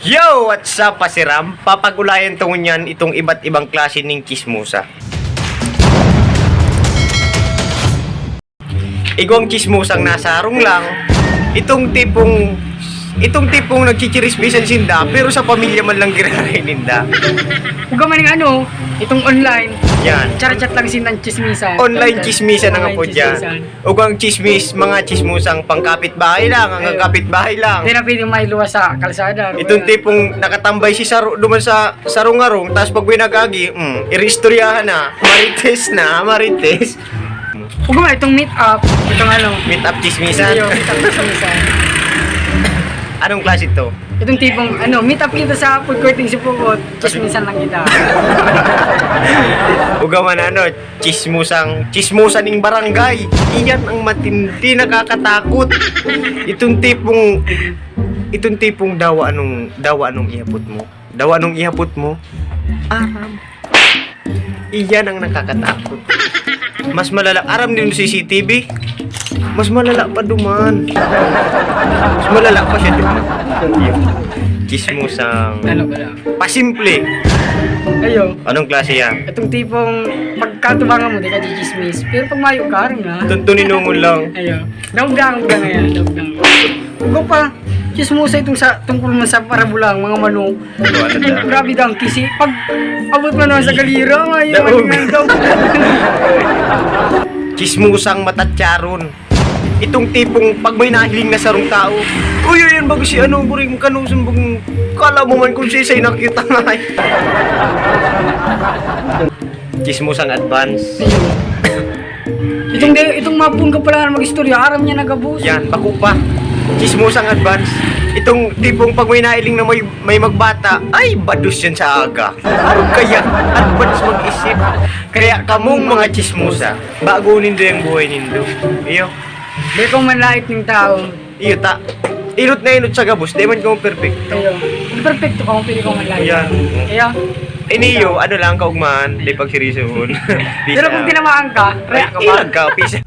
Yo! What's up, Pasiram? Papagulayan to niyan itong iba't ibang klase ng chismosa. Igwang chismosang nasa harong lang. Itong tipong nagchichirismisan sinda, pero sa pamilya man lang giraray ninda. Huwag man ng ano, itong online. Yan. Chat-chat lang sinang chismisan. Online chismisan na nga po dyan. Ugang chismis, mga chismusang pangkapit-bahay lang, hanggang kapit-bahay lang. Hindi na pwedeng mailuwas sa kalsada. Itong tipong nakatambay si Saro duman sa sarong-arong, tapos pag binagagi, iristoryahan na, marites. Huwag man itong meet up, itong ano. Meet up chismisan. Ayo, meet up chismisan. Anong klase to? Itong tipong ano, meet up kita sa food court ng Sipukot, chismisan lang kita. Ugaman ano, chismusan ng barangay. Iyan ang matindi, nakakatakot. Itong tipong dawa anong ihapot mo. Dawa anong ihapot mo. Aram. Iyan ang nakakatakot. Mas malala, aram din yung CCTV. Mas malala pa duman. Mas malala pa siya duman. Chismusang Ano ba lang? pasimple. Ayo, Anong klase yan? itong tipong pagkatubangan mo, di ka chismis. Pero pag mayo ka, rin na. Tuntuninungon lang. Ayo, daw-daw ngayon, daw-daw. Huwag pa, chismosa itong tungkol man sa parabulang, mga manong. Ay, grabe daw, kasi pag abot mo naman sa galira, Daog. daw. Chismusang matatyaron. Itong tipong pag may nahiling na sarong tao, uy, yan bago si ano, buring kanong sumbong, kala mo man kung siya nakita nga. Chismusang advance. Itong mapun ka pala na mag-istorya, aram niya nagabus. Yan, bako pa. Chismusang advance. Itong tipong pag may nahiling na may magbata, ay, badus yan sa aga. Ano kaya? Advance mag-isip. Kaya kamong mga chismusa, bago nindo yung buhay nindo. Iyo. Di ko manlait ng tao. Iyo ta. Inot na inot sa gabos, di man kong perfect. Ayo. Perfecto kung pili ko manlait. Yan. Ayo. Iniyo, ano lang kaugman, di pagsirisyon. Pero kung tinamaan ka, react ka pa. Ilag ka, peace.